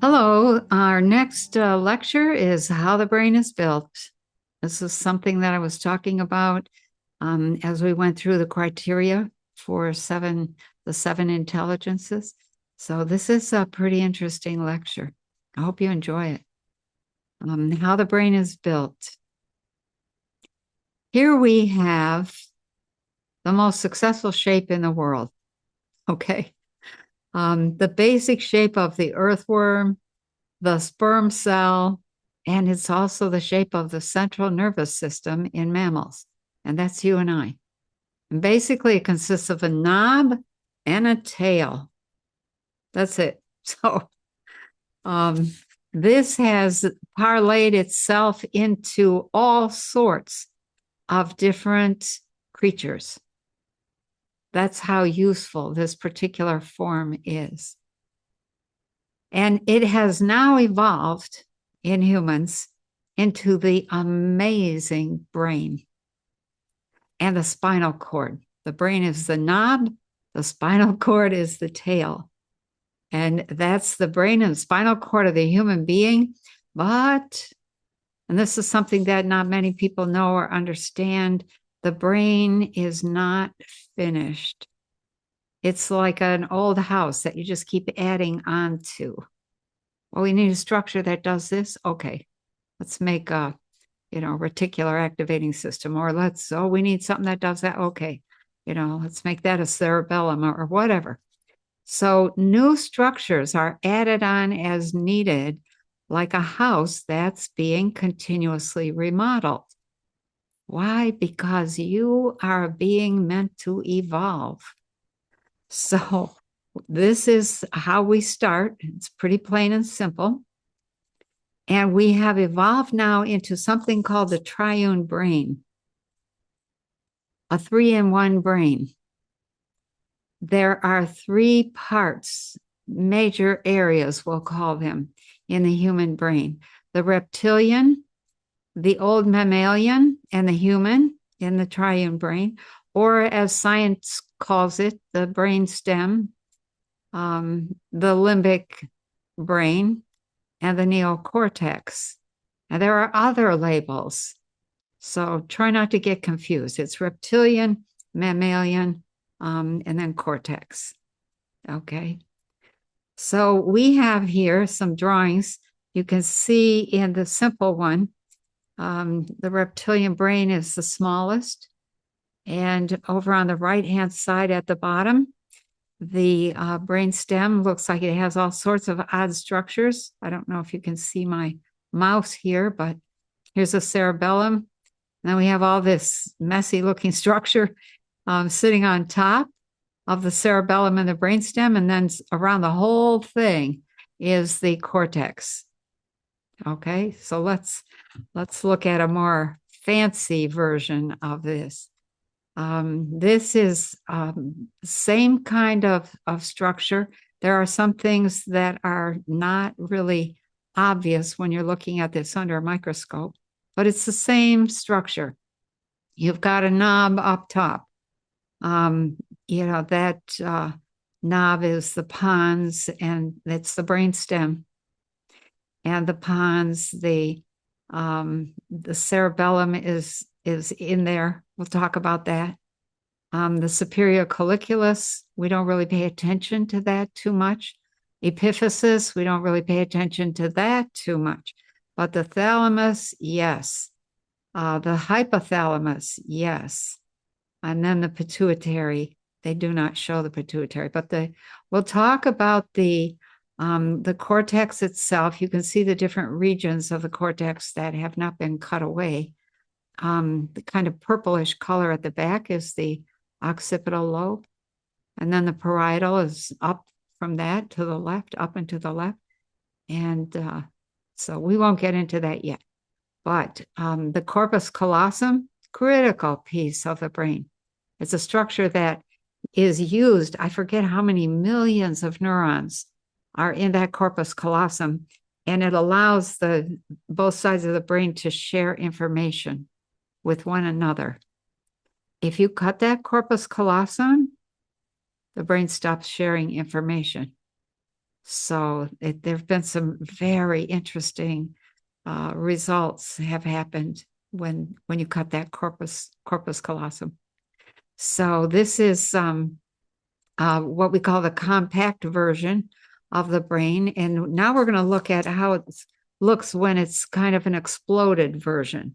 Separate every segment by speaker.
Speaker 1: Hello, our next lecture is how the brain is built. This is something that I was talking about as we went through the criteria for the seven intelligences. So this is a pretty interesting lecture. I hope you enjoy it. How the brain is built. Here we have the most successful shape in the world. Okay. The basic shape of the earthworm, the sperm cell, and it's also the shape of the central nervous system in mammals. And that's you and I. And basically, it consists of a knob and a tail. That's it. So, this has parlayed itself into all sorts of different creatures. That's how useful this particular form is. And it has now evolved in humans into the amazing brain and the spinal cord. The brain is the knob, the spinal cord is the tail. And that's the brain and spinal cord of the human being. But, and this is something that not many people know or understand, the brain is not finished. It's like an old house that you just keep adding on to. Well, we need a structure that does this. Okay, let's make a, reticular activating system, or we need something that does that. Okay, let's make that a cerebellum or whatever. So new structures are added on as needed, like a house that's being continuously remodeled. Why? Because you are being meant to evolve. So this is how we start. It's pretty plain and simple. And we have evolved now into something called the triune brain, a 3-in-1 brain. There are three parts, major areas, we'll call them, in the human brain: the reptilian, the old mammalian, and the human in the triune brain, or as science calls it, the brain stem, the limbic brain, and the neocortex. And there are other labels, so try not to get confused. It's reptilian, mammalian, and then cortex. Okay. So we have here some drawings. You can see in the simple one, the reptilian brain is the smallest. And over on the right-hand side at the bottom, the brain stem looks like it has all sorts of odd structures. I don't know if you can see my mouse here, but here's a cerebellum. And then we have all this messy looking structure sitting on top of the cerebellum and the brainstem. And then around the whole thing is the cortex. Okay, so let's look at a more fancy version of this. This is same kind of structure. There are some things that are not really obvious when you're looking at this under a microscope, but it's the same structure. You've got a knob up top. That knob is the pons, and it's the brainstem. And the pons, the cerebellum is in there. We'll talk about that. The superior colliculus, we don't really pay attention to that too much. Epiphysis, we don't really pay attention to that too much. But the thalamus, yes. The hypothalamus, yes. And then the pituitary, they do not show the pituitary, but we'll talk about the cortex itself. You can see the different regions of the cortex that have not been cut away. The kind of purplish color at the back is the occipital lobe. And then the parietal is up from that to the left, up and to the left. And so we won't get into that yet. But the corpus callosum, critical piece of the brain. It's a structure that is used. I forget how many millions of neurons are in that corpus callosum, and it allows both sides of the brain to share information with one another. If you cut that corpus callosum, the brain stops sharing information. So there have been some very interesting results have happened when you cut that corpus callosum. So this is what we call the compact version of the brain. And now we're going to look at how it looks when it's kind of an exploded version,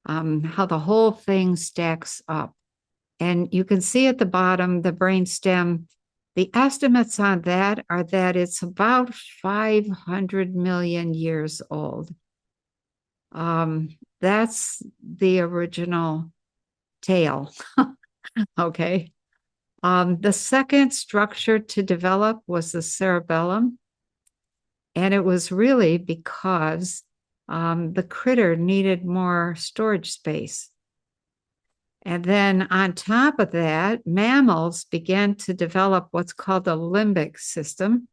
Speaker 1: how the whole thing stacks up. And you can see at the bottom, the brain stem, the estimates on that are that it's about 500 million years old. That's the original tale. Okay. The second structure to develop was the cerebellum. And it was really because the critter needed more storage space. And then on top of that, mammals began to develop what's called the limbic system.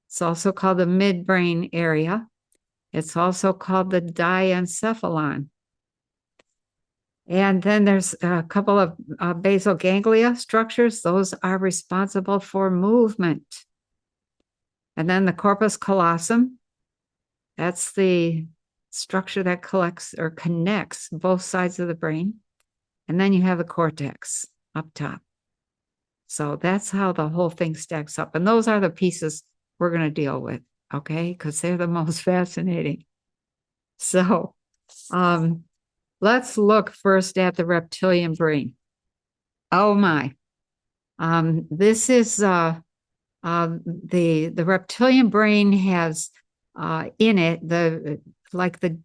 Speaker 1: It's also called the midbrain area. It's also called the diencephalon. And then there's a couple of basal ganglia structures. Those are responsible for movement. And then the corpus callosum, that's the structure that collects or connects both sides of the brain. And then you have the cortex up top. So that's how the whole thing stacks up. And those are the pieces we're going to deal with, okay? Because they're the most fascinating. So let's look first at the reptilian brain. Oh my. This is the reptilian brain has in it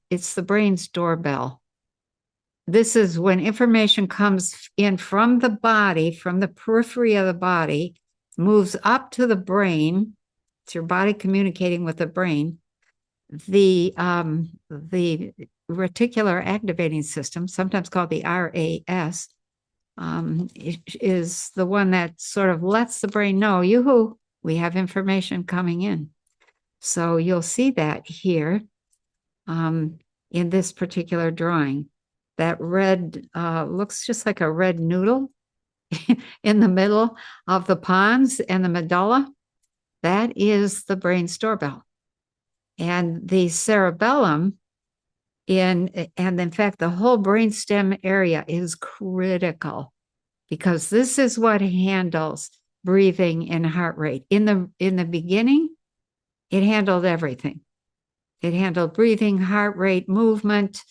Speaker 1: it's the brain's doorbell. This is when information comes in from the body, from the periphery of the body, moves up to the brain. It's your body communicating with the brain. The reticular activating system, sometimes called the RAS, is the one that sort of lets the brain know, yoo-hoo, we have information coming in. So you'll see that here in this particular drawing. That red looks just like a red noodle in the middle of the pons and the medulla. That is the brain's doorbell. And the cerebellum, and in fact, the whole brainstem area is critical because this is what handles breathing and heart rate. In the beginning, it handled everything. It handled breathing, heart rate, movement,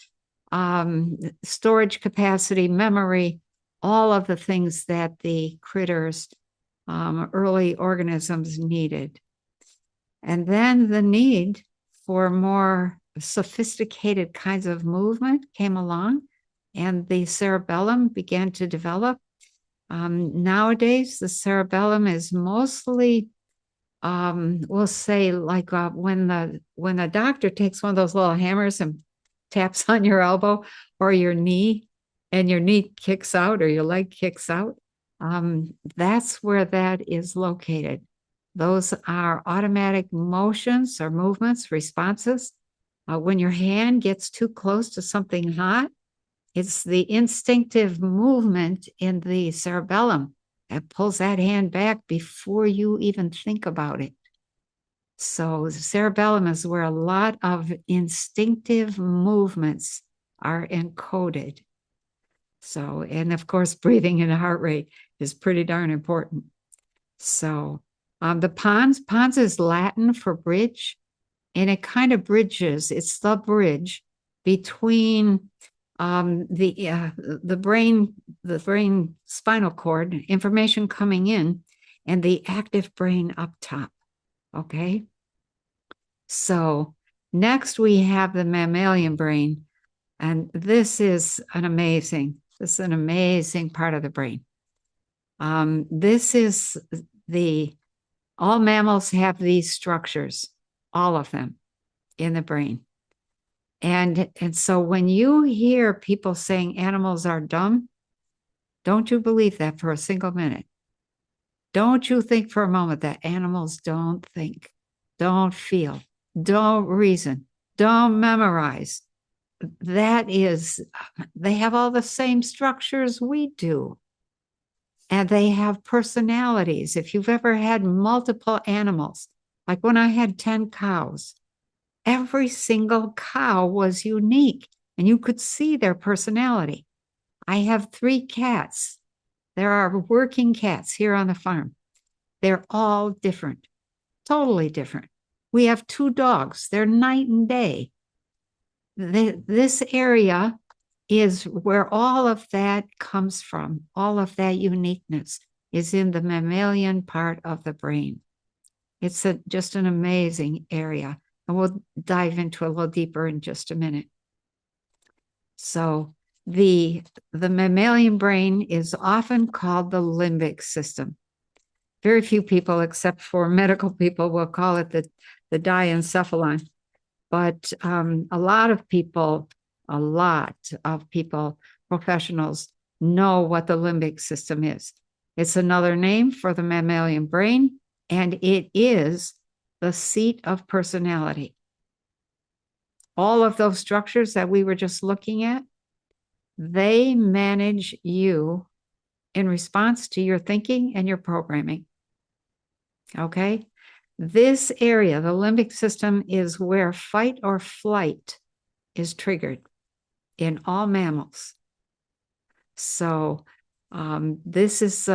Speaker 1: storage capacity, memory, all of the things that the critters, early organisms needed. And then the need for more sophisticated kinds of movement came along, and the cerebellum began to develop. Nowadays, the cerebellum is mostly, we'll say, like when the doctor takes one of those little hammers and taps on your elbow or your knee, and your knee kicks out or your leg kicks out. That's where that is located. Those are automatic motions or movements, responses. When your hand gets too close to something hot, it's the instinctive movement in the cerebellum that pulls that hand back before you even think about it. So the cerebellum is where a lot of instinctive movements are encoded. So, and of course, breathing and heart rate is pretty darn important. So the pons is Latin for bridge, and it kind of bridges. It's the bridge between the brain spinal cord, information coming in, and the active brain up top. Okay. So next we have the mammalian brain, and this is an amazing part of the brain. This is all mammals have these structures, all of them in the brain. And so when you hear people saying animals are dumb, don't you believe that for a single minute. Don't you think for a moment that animals don't think, don't feel, don't reason, don't memorize. They have all the same structures we do. And they have personalities. If you've ever had multiple animals Like when I had 10 cows, every single cow was unique and you could see their personality. I have 3 cats. There are working cats here on the farm. They're all different, totally different. We have 2 dogs. They're night and day. This area is where all of that comes from. All of that uniqueness is in the mammalian part of the brain. It's just an amazing area. And we'll dive into a little deeper in just a minute. So the mammalian brain is often called the limbic system. Very few people, except for medical people, will call it the diencephalon. But a lot of people, professionals, know what the limbic system is. It's another name for the mammalian brain, and it is the seat of personality. All of those structures that we were just looking at, they manage you in response to your thinking and your programming. Okay? This area, the limbic system, is where fight or flight is triggered in all mammals. So this is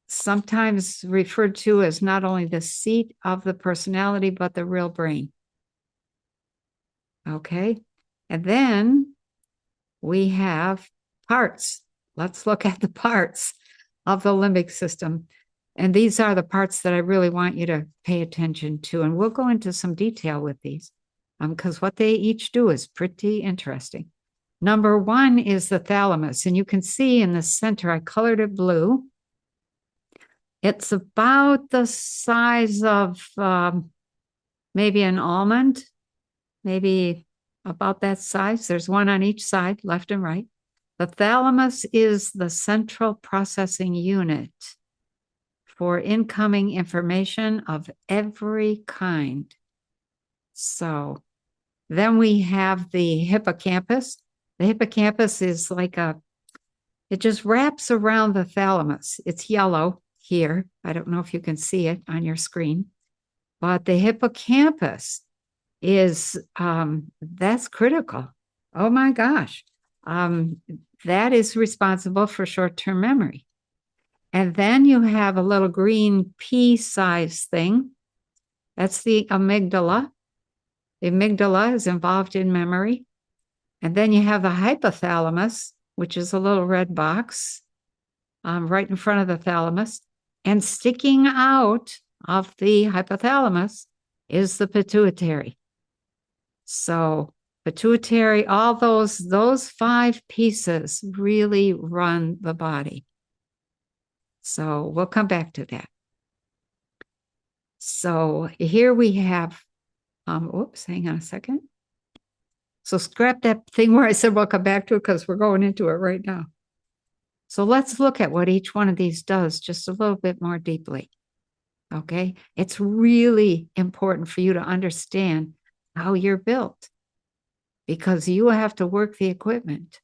Speaker 1: sometimes referred to as not only the seat of the personality, but the real brain. Okay? And then we have parts. Let's look at the parts of the limbic system. And these are the parts that I really want you to pay attention to. And we'll go into some detail with these because what they each do is pretty interesting. Number 1 is the thalamus. And you can see in the center, I colored it blue. It's about the size of maybe an almond, maybe about that size. There's one on each side, left and right. The thalamus is the central processing unit for incoming information of every kind. So then we have the hippocampus. The hippocampus is like it just wraps around the thalamus. It's yellow here. I don't know if you can see it on your screen, but the hippocampus is, that's critical. Oh my gosh. That is responsible for short-term memory. And then you have a little green pea-sized thing. That's the amygdala. The amygdala is involved in memory. And then you have the hypothalamus, which is a little red box right in front of the thalamus. And sticking out of the hypothalamus is the pituitary. So pituitary, all those 5 pieces really run the body. So we'll come back to that. So here we have, oops, hang on a second. So scrap that thing where I said we'll come back to it because we're going into it right now. So let's look at what each one of these does just a little bit more deeply. Okay? It's really important for you to understand how you're built because you have to work the equipment.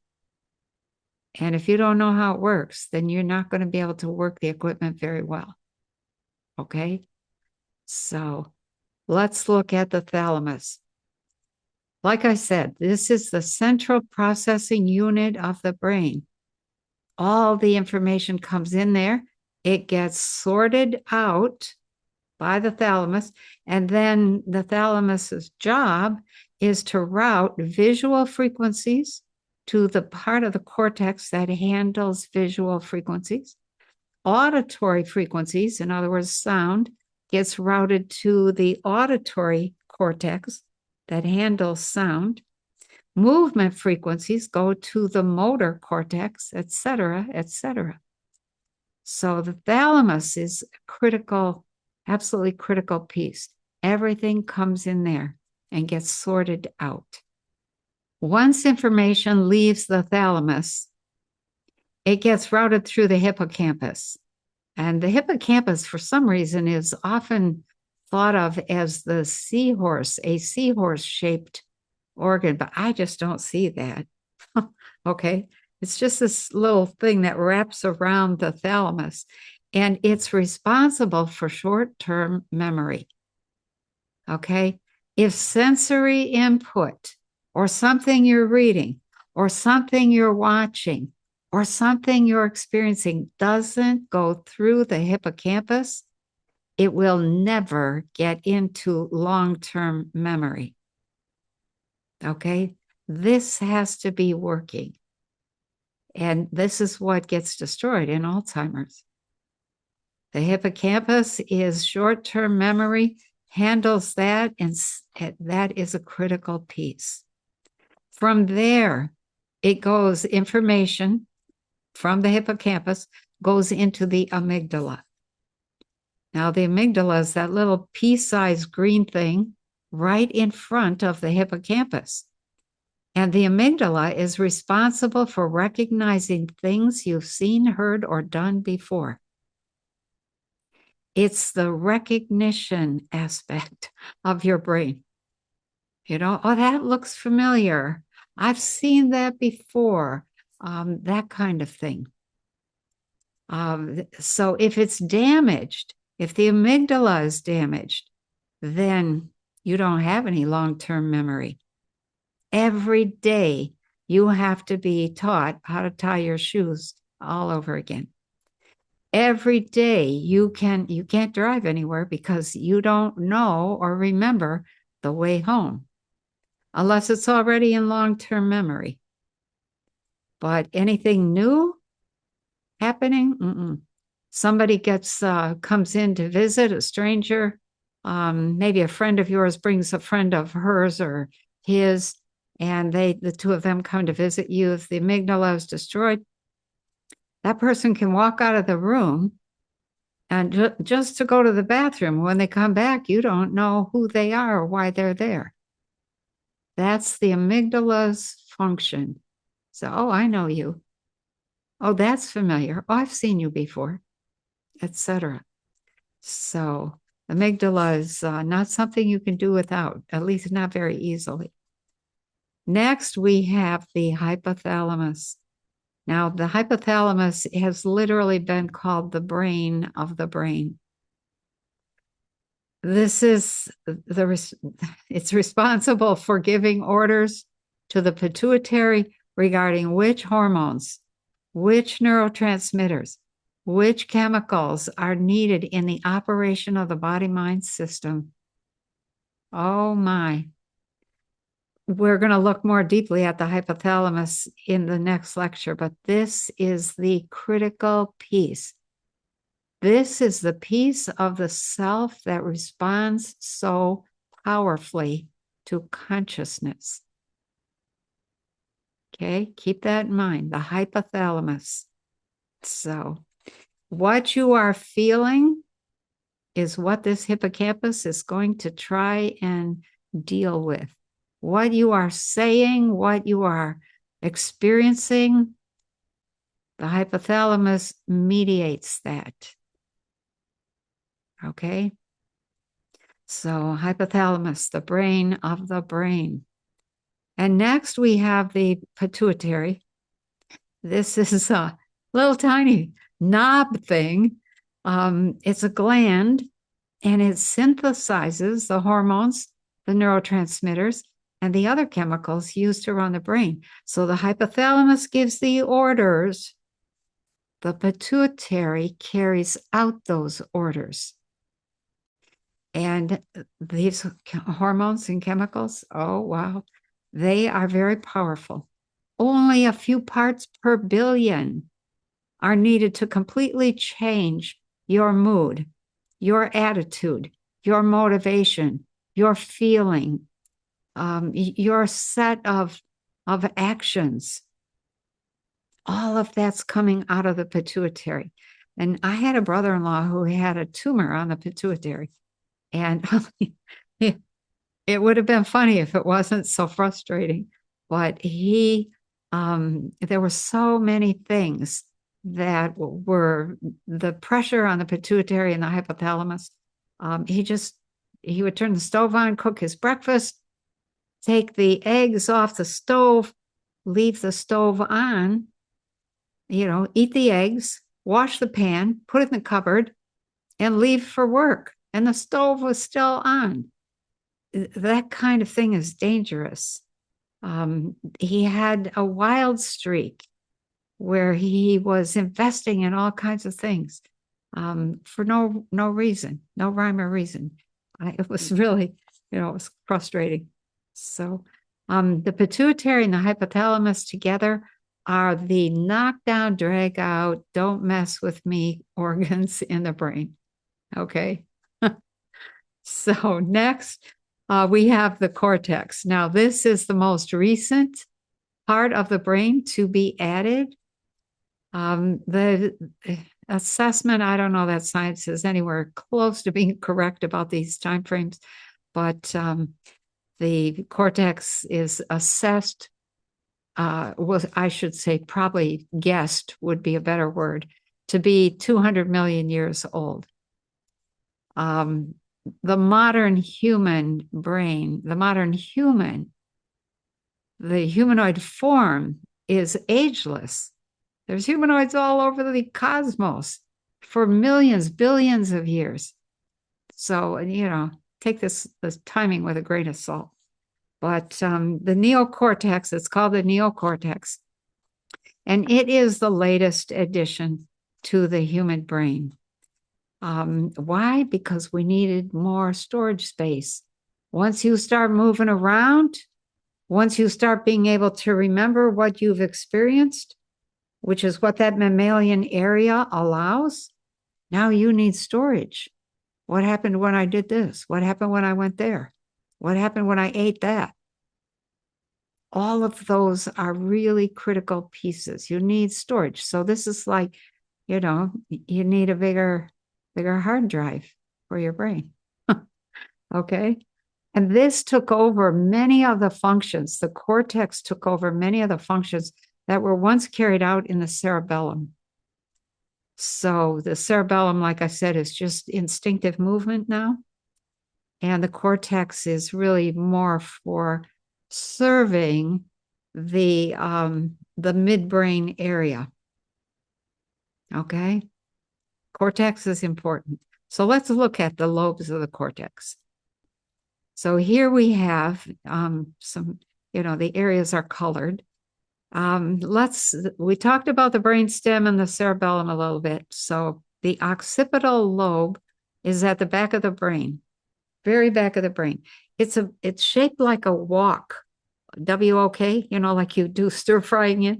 Speaker 1: And if you don't know how it works, then you're not going to be able to work the equipment very well. Okay? So let's look at the thalamus. Like I said, this is the central processing unit of the brain. All the information comes in there. It gets sorted out by the thalamus. And then the thalamus's job is to route visual frequencies to the part of the cortex that handles visual frequencies. Auditory frequencies, in other words, sound, gets routed to the auditory cortex that handles sound. Movement frequencies go to the motor cortex, et cetera, et cetera. So the thalamus is a critical, absolutely critical piece. Everything comes in there and gets sorted out. Once information leaves the thalamus, it gets routed through the hippocampus. And the hippocampus, for some reason, is often thought of as the seahorse, a seahorse-shaped organ, but I just don't see that. Okay? It's just this little thing that wraps around the thalamus, and it's responsible for short-term memory. Okay. If sensory input or something you're reading or something you're watching or something you're experiencing doesn't go through the hippocampus, it will never get into long-term memory. Okay. This has to be working. And this is what gets destroyed in Alzheimer's. The hippocampus is short-term memory, handles that, and that is a critical piece. From there, it goes, information from the hippocampus goes into the amygdala. Now, the amygdala is that little pea-sized green thing right in front of the hippocampus. And the amygdala is responsible for recognizing things you've seen, heard, or done before. It's the recognition aspect of your brain. You know, oh, that looks familiar. I've seen that before, that kind of thing. So if it's damaged, if the amygdala is damaged, then you don't have any long-term memory. Every day you have to be taught how to tie your shoes all over again. Every day you can't drive anywhere because you don't know or remember the way home unless it's already in long-term memory. But anything new happening, somebody comes in to visit, a stranger, maybe a friend of yours brings a friend of hers or his, and the two of them come to visit you. If the amygdala is destroyed, that person can walk out of the room and just to go to the bathroom. When they come back, you don't know who they are or why they're there. That's the amygdala's function. So, oh, I know you. Oh, that's familiar. Oh, I've seen you before, etc. So amygdala is not something you can do without, at least not very easily. Next, we have the hypothalamus. Now, the hypothalamus has literally been called the brain of the brain. This is it's responsible for giving orders to the pituitary regarding which hormones, which neurotransmitters, which chemicals are needed in the operation of the body-mind system. Oh my. We're going to look more deeply at the hypothalamus in the next lecture, but this is the critical piece. This is the piece of the self that responds so powerfully to consciousness. Okay, keep that in mind, the hypothalamus. So, what you are feeling is what this hippocampus is going to try and deal with. What you are saying, what you are experiencing, the hypothalamus mediates that. Okay? So, hypothalamus, the brain of the brain. And next we have the pituitary. This is a little tiny knob thing. It's a gland, and it synthesizes the hormones, the neurotransmitters, and the other chemicals used to run the brain. So the hypothalamus gives the orders. The pituitary carries out those orders. And these hormones and chemicals, oh, wow, they are very powerful. Only a few parts per billion are needed to completely change your mood, your attitude, your motivation, your feeling, your set of actions. All of that's coming out of the pituitary. And I had a brother-in-law who had a tumor on the pituitary. And it would have been funny if it wasn't so frustrating. But there were so many things that were the pressure on the pituitary and the hypothalamus. He would turn the stove on, cook his breakfast, take the eggs off the stove, leave the stove on, eat the eggs, wash the pan, put it in the cupboard, and leave for work. And the stove was still on. that kind of thing is dangerous. He had a wild streak where he was investing in all kinds of things for no reason, no rhyme or reason. It was really, it was frustrating. So the pituitary and the hypothalamus together are the knockdown, drag out, don't mess with me organs in the brain. Okay. So next, we have the cortex. Now, this is the most recent part of the brain to be added. The assessment, I don't know that science is anywhere close to being correct about these timeframes, but the cortex is assessed, I should say, probably guessed would be a better word, to be 200 million years old. The modern human brain, the humanoid form is ageless. There's humanoids all over the cosmos for millions, billions of years. So, take this timing with a grain of salt. But the neocortex, it's called the neocortex, and it is the latest addition to the human brain. Why? Because we needed more storage space. Once you start moving around, once you start being able to remember what you've experienced, which is what that mammalian area allows, now you need storage. What happened when I did this? What happened when I went there? What happened when I ate that? All of those are really critical pieces. You need storage. So this is like, you need a bigger hard drive for your brain. Okay. And this took over many of the functions. The cortex took over many of the functions that were once carried out in the cerebellum. So the cerebellum, like I said, is just instinctive movement now. And the cortex is really more for serving the midbrain area. Okay. Cortex is important. So let's look at the lobes of the cortex. So here we have some, the areas are colored. We talked about the brainstem and the cerebellum a little bit. So the occipital lobe is at the back of the brain, very back of the brain. It's shaped like a wok, W-O-K, like you do stir frying it.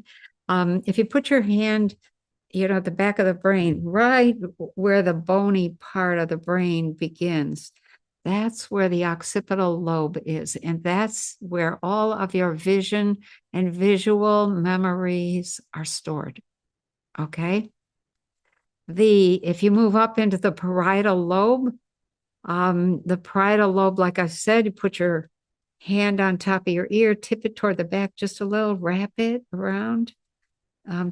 Speaker 1: If you put your hand, at the back of the brain, right where the bony part of the brain begins, that's where the occipital lobe is. And that's where all of your vision and visual memories are stored. Okay. If you move up into the parietal lobe, like I said, you put your hand on top of your ear, tip it toward the back just a little, wrap it around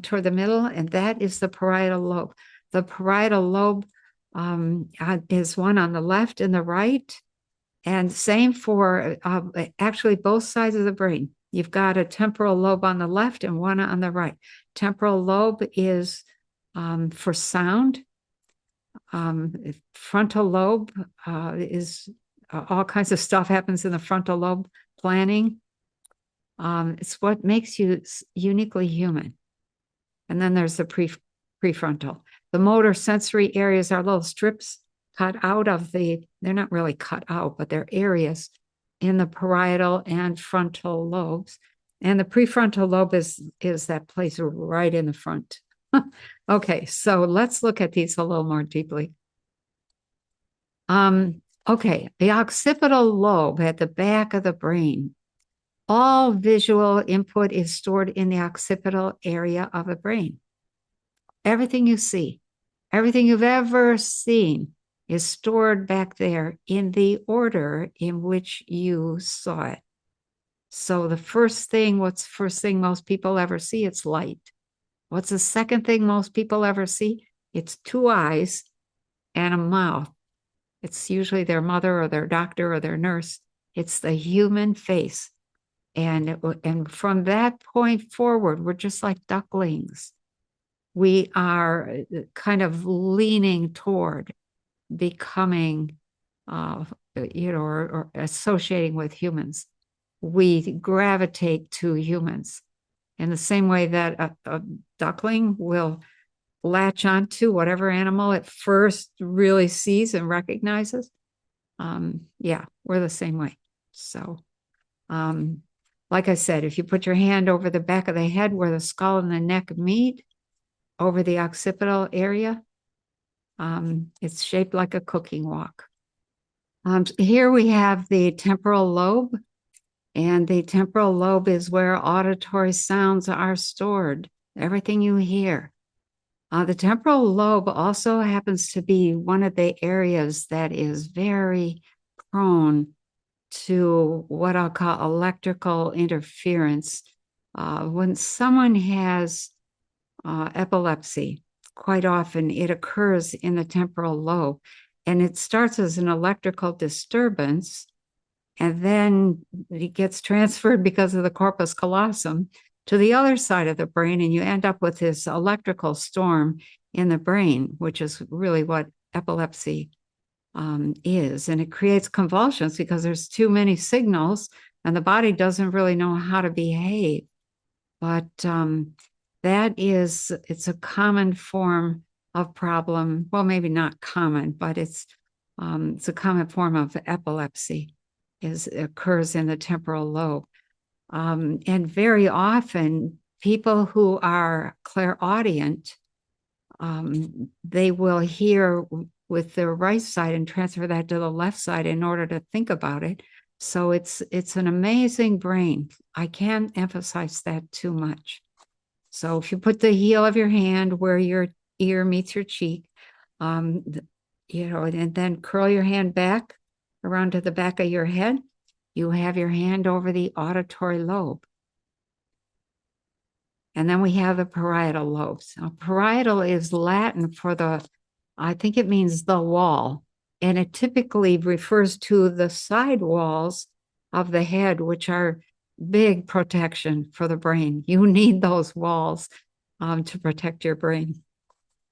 Speaker 1: toward the middle, and that is the parietal lobe. The parietal lobe is one on the left and the right, and same for actually both sides of the brain. You've got a temporal lobe on the left and one on the right. Temporal lobe is for sound. Frontal lobe is all kinds of stuff happens in the frontal lobe planning. It's what makes you uniquely human. And then there's the prefrontal. The motor sensory areas are little strips cut out of they're not really cut out, but they're areas in the parietal and frontal lobes. And the prefrontal lobe is that place right in the front. Okay, so let's look at these a little more deeply. Okay, the occipital lobe at the back of the brain. All visual input is stored in the occipital area of the brain. Everything you see, everything you've ever seen is stored back there in the order in which you saw it. So what's the first thing most people ever see? It's light. What's the second thing most people ever see? It's two eyes and a mouth. It's usually their mother or their doctor or their nurse. It's the human face. And from that point forward, we're just like ducklings. We are kind of leaning toward becoming or associating with humans. We gravitate to humans in the same way that a duckling will latch onto whatever animal it first really sees and recognizes. Yeah, we're the same way. So, like I said, if you put your hand over the back of the head where the skull and the neck meet, over the occipital area, it's shaped like a cooking wok. Here we have the temporal lobe, and the temporal lobe is where auditory sounds are stored, everything you hear. The temporal lobe also happens to be one of the areas that is very prone to what I'll call electrical interference. When someone has epilepsy, quite often it occurs in the temporal lobe, and it starts as an electrical disturbance, and then it gets transferred because of the corpus callosum to the other side of the brain, and you end up with this electrical storm in the brain, which is really what epilepsy is. And it creates convulsions because there's too many signals and the body doesn't really know how to behave. But it's a common form of problem. Well, maybe not common, but it's a common form of epilepsy. Occurs in the temporal lobe. And very often, people who are clairaudient, they will hear with their right side and transfer that to the left side in order to think about it. So it's an amazing brain. I can't emphasize that too much. So if you put the heel of your hand where your ear meets your cheek, and then curl your hand back around to the back of your head, you have your hand over the auditory lobe. And then we have the parietal lobes. Now, parietal is Latin for I think it means the wall. And it typically refers to the side walls of the head, which are big protection for the brain. You need those walls to protect your brain.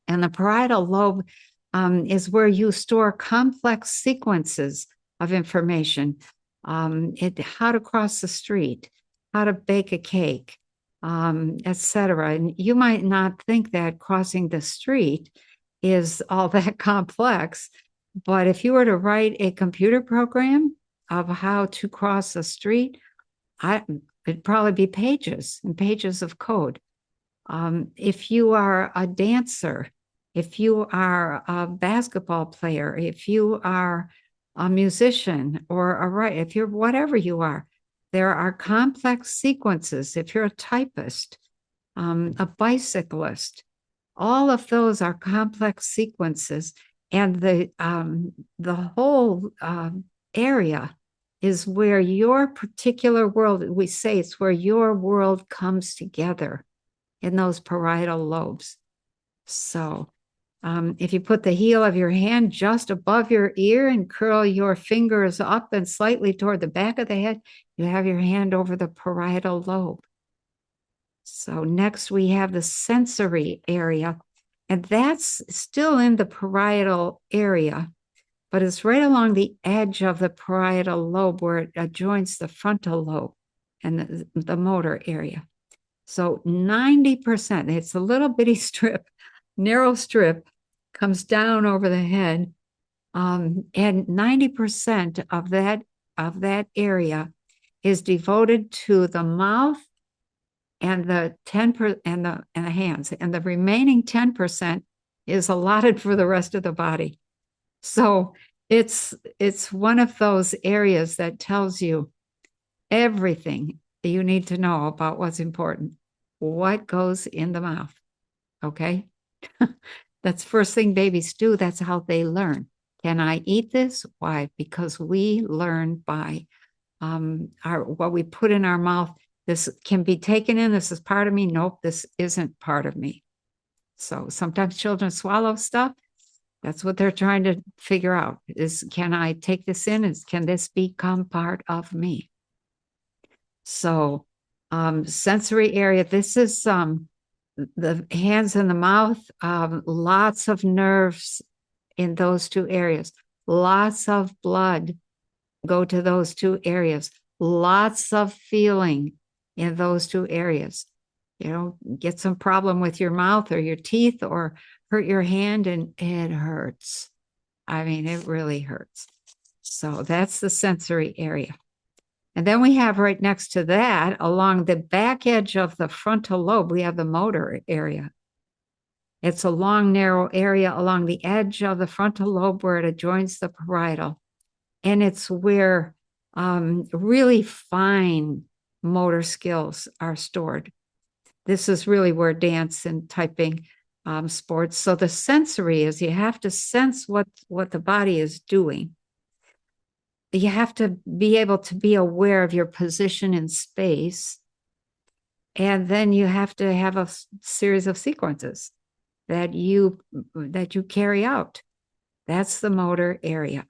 Speaker 1: And the parietal lobe is where you store complex sequences of information. How to cross the street, how to bake a cake, etc. And you might not think that crossing the street is all that complex, but if you were to write a computer program of how to cross a street, it'd probably be pages and pages of code. If you are a dancer, if you are a basketball player, if you are a musician or a writer, if you're whatever you are, there are complex sequences. If you're a typist, a bicyclist, all of those are complex sequences. And the whole area is where your particular world, we say it's where your world comes together in those parietal lobes. So if you put the heel of your hand just above your ear and curl your fingers up and slightly toward the back of the head, you have your hand over the parietal lobe. So next we have the sensory area, and that's still in the parietal area, but it's right along the edge of the parietal lobe where it adjoins the frontal lobe and the motor area. So 90%, it's a little bitty strip, narrow strip, comes down over the head, and 90% of that area is devoted to the mouth and the 10% and the hands, and the remaining 10% is allotted for the rest of the body. So it's one of those areas that tells you everything you need to know about what's important. What goes in the mouth? Okay. That's first thing babies do. That's how they learn. Can I eat this? Why? Because we learn by what we put in our mouth. This can be taken in. This is part of me. Nope, this isn't part of me. So sometimes children swallow stuff. That's what they're trying to figure out is, can I take this in? Can this become part of me? So sensory area, this is the hands and the mouth, lots of nerves in those two areas, lots of blood go to those two areas. Lots of feeling in those two areas. You know, get some problem with your mouth or your teeth or hurt your hand and it hurts. I mean, it really hurts. So that's the sensory area. And then we have right next to that, along the back edge of the frontal lobe, we have the motor area. It's a long, narrow area along the edge of the frontal lobe where it adjoins the parietal. And it's where really fine motor skills are stored. This is really where dance and typing, sports. So the sensory is you have to sense what the body is doing. You have to be able to be aware of your position in space. And then you have to have a series of sequences that you carry out. That's the motor area.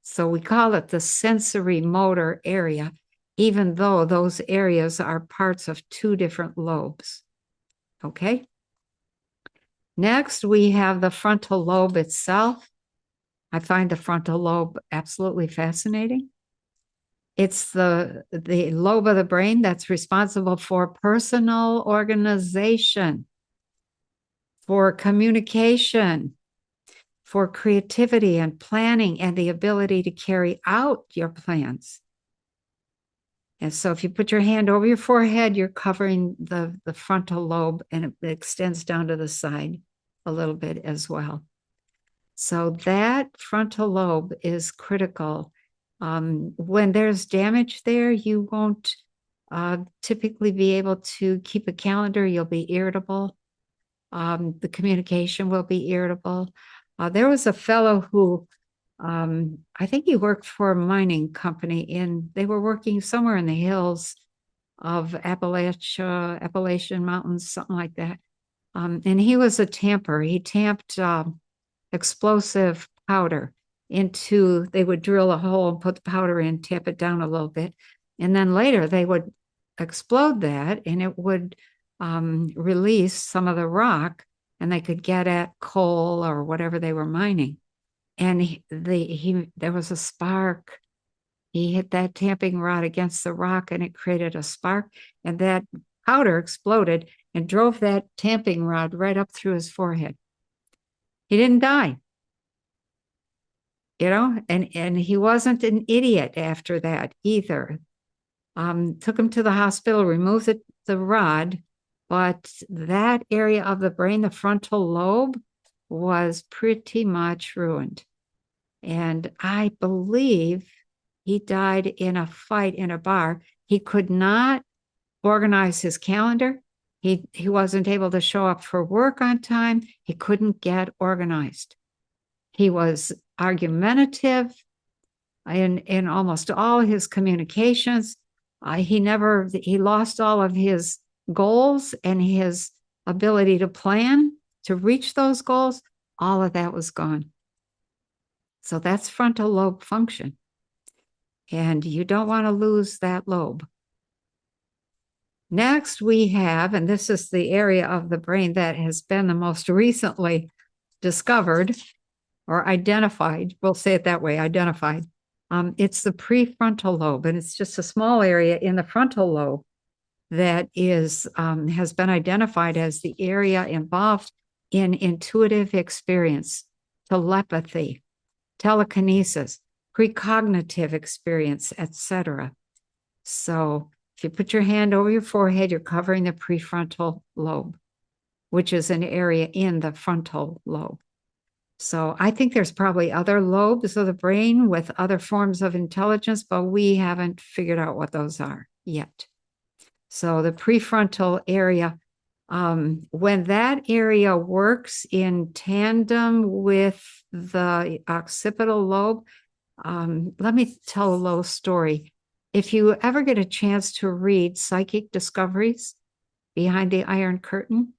Speaker 1: So we call it the sensory motor area, even though those areas are parts of two different lobes. Okay. Next, we have the frontal lobe itself. I find the frontal lobe absolutely fascinating. It's the lobe of the brain that's responsible for personal organization, for communication, for creativity and planning and the ability to carry out your plans. And so if you put your hand over your forehead, you're covering the frontal lobe and it extends down to the side a little bit as well. So that frontal lobe is critical. When there's damage there, you won't typically be able to keep a calendar. You'll be irritable. The communication will be irritable. There was a fellow who, I think he worked for a mining company they were working somewhere in the hills of Appalachian Mountains, something like that. And he was a tamper. He tamped explosive powder they would drill a hole and put the powder in, tap it down a little bit. And then later they would explode that and it would release some of the rock and they could get at coal or whatever they were mining. And there was a spark. He hit that tamping rod against the rock and it created a spark. And that powder exploded and drove that tamping rod right up through his forehead. He didn't die, and he wasn't an idiot after that either. Took him to the hospital, removed the rod, but that area of the brain, the frontal lobe, was pretty much ruined. And I believe he died in a fight in a bar. He could not organize his calendar. He wasn't able to show up for work on time. He couldn't get organized. He was argumentative in almost all his communications. He lost all of his goals and his ability to plan to reach those goals. All of that was gone. So that's frontal lobe function. And you don't want to lose that lobe. Next, we have, and this is the area of the brain that has been the most recently discovered or identified. We'll say it that way, identified. It's the prefrontal lobe, and it's just a small area in the frontal lobe that has been identified as the area involved in intuitive experience, telepathy, telekinesis, precognitive experience, etc. So if you put your hand over your forehead, you're covering the prefrontal lobe, which is an area in the frontal lobe. So I think there's probably other lobes of the brain with other forms of intelligence, but we haven't figured out what those are yet. So the prefrontal area, when that area works in tandem with the occipital lobe, let me tell a little story. If you ever get a chance to read Psychic Discoveries Behind the Iron Curtain,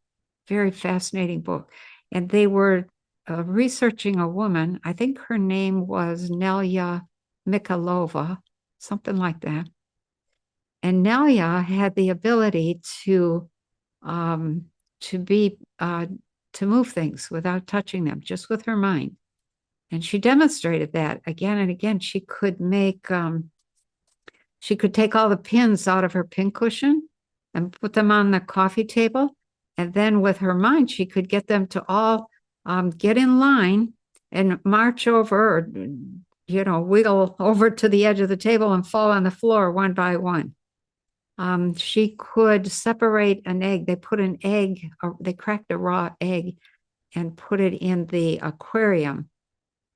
Speaker 1: very fascinating book. And they were researching a woman, I think her name was Nelia Mikhailova, something like that. And Nelia had the ability to move things without touching them, just with her mind. And she demonstrated that again and again. She could take all the pins out of her pincushion and put them on the coffee table. And then with her mind, she could get them to all get in line and march over, or, wiggle over to the edge of the table and fall on the floor one by one. She could separate an egg. They put an egg, they cracked a raw egg and put it in the aquarium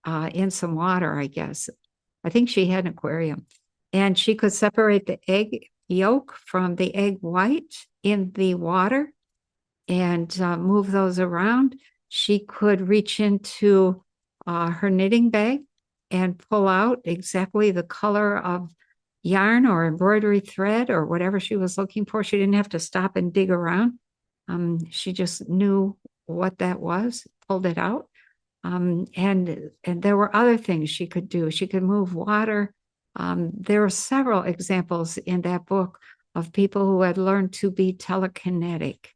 Speaker 1: in some water, I guess. I think she had an aquarium. And she could separate the egg yolk from the egg white in the water and move those around. She could reach into her knitting bag and pull out exactly the color of yarn or embroidery thread or whatever she was looking for. She didn't have to stop and dig around. She just knew what that was, pulled it out. And there were other things she could do. She could move water. There are several examples in that book of people who had learned to be telekinetic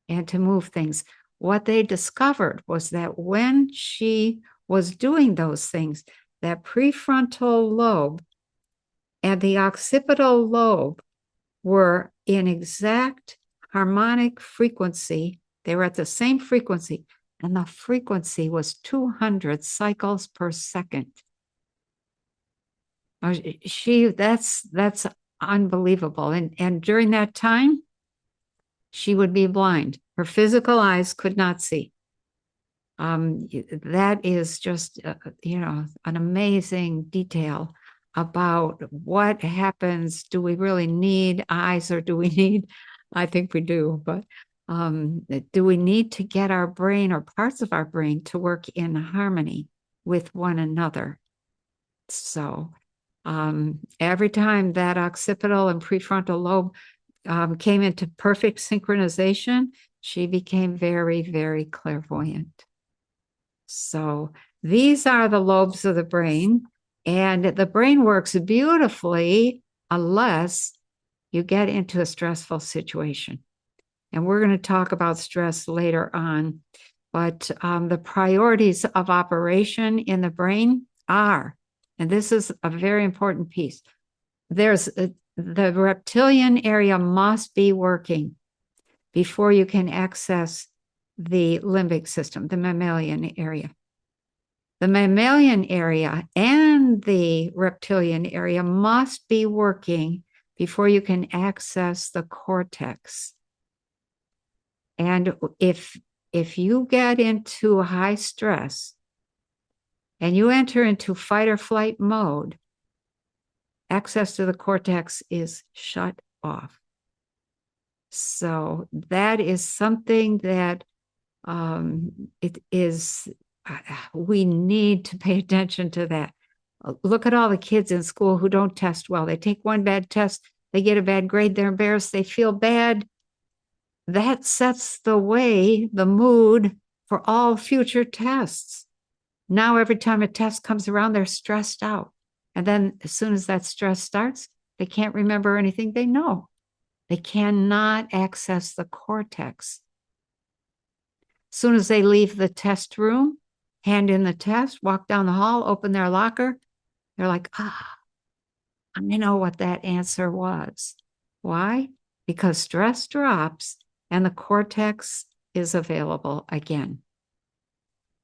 Speaker 1: and to move things. What they discovered was that when she was doing those things, that prefrontal lobe and the occipital lobe were in exact harmonic frequency. They were at the same frequency, and the frequency was 200 cycles per second. That's unbelievable. And during that time, she would be blind. Her physical eyes could not see. That is just, an amazing detail about what happens. Do we really need eyes, or do we need, I think we do, but do we need to get our brain or parts of our brain to work in harmony with one another? So every time that occipital and prefrontal lobe came into perfect synchronization, she became very, very clairvoyant. So these are the lobes of the brain, and the brain works beautifully unless you get into a stressful situation. And we're going to talk about stress later on, but the priorities of operation in the brain are, and this is a very important piece, the reptilian area must be working before you can access the limbic system, the mammalian area. The mammalian area and the reptilian area must be working before you can access the cortex. And if you get into high stress and you enter into fight or flight mode, access to the cortex is shut off. So that is something that we need to pay attention to that. Look at all the kids in school who don't test well. They take one bad test, they get a bad grade, they're embarrassed, they feel bad. That sets the mood for all future tests. Now, every time a test comes around, they're stressed out. And then as soon as that stress starts, they can't remember anything they know. They cannot access the cortex. As soon as they leave the test room, hand in the test, walk down the hall, open their locker, they're like, I know what that answer was. Why? Because stress drops and the cortex is available again.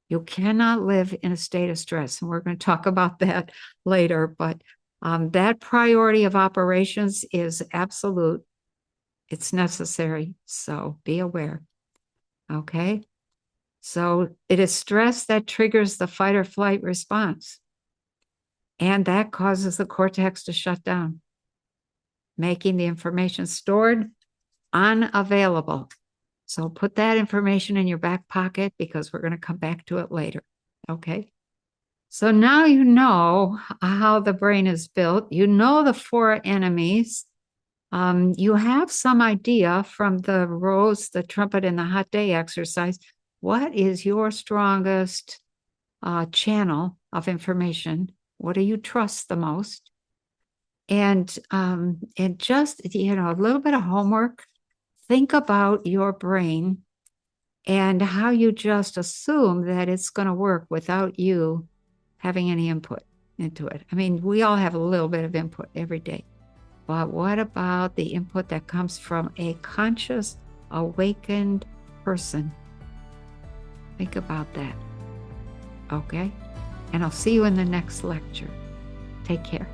Speaker 1: You cannot live in a state of stress, and we're going to talk about that later, but that priority of operations is absolute. It's necessary, so be aware. Okay? So it is stress that triggers the fight or flight response, and that causes the cortex to shut down, making the information stored unavailable. So put that information in your back pocket because we're going to come back to it later. Okay. So now you know how the brain is built. You know the four enemies. You have some idea from the rose, the trumpet, and the hot day exercise. What is your strongest channel of information? What do you trust the most? And just, a little bit of homework. Think about your brain and how you just assume that it's going to work without you having any input into it. I mean, we all have a little bit of input every day. But what about the input that comes from a conscious, awakened person? Think about that. Okay? And I'll see you in the next lecture. Take care.